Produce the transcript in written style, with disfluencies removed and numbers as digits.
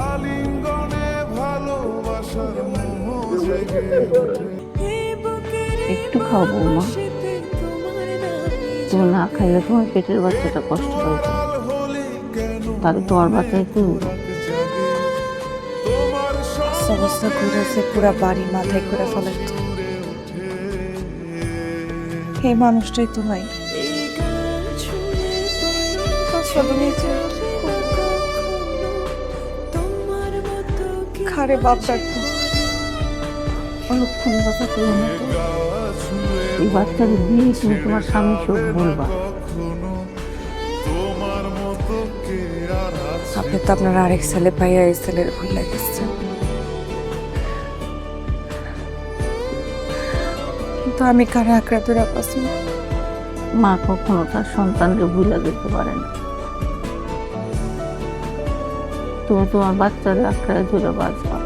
আলিঙ্গনে ভালোবাসার মোহ জেগে একটু খাও বৌমা, তুমি না খাইলে তোমার পেটের বাচ্চাটা কষ্ট পাবে, তাহলে তোমার বাচ্চাই তো অবস্থা ঘুরেছে, পুরা বাড়ি মাথায় করে ফেলাচ্ছে। এই মানুষটাই তো নাই। খারে বাপ ডাকবো, অলক্ষণ কথা কেউ না তো। এই বাচ্চাকে দিয়ে তুমি তোমার স্বামী চোখ বলবা। আপনি তো আপনার আরেক ছেলে পাইয়া এই ছেলের ভুল লাগেছেন, কিন্তু আমি কারে আঁকড়া ধরে পাচ্ছি। মা কখনো তার সন্তানকে ভুলে যেতে পারে না। তুমি তোমার বাচ্চাদের আঁকড়ায় ধরে বাঁচবা।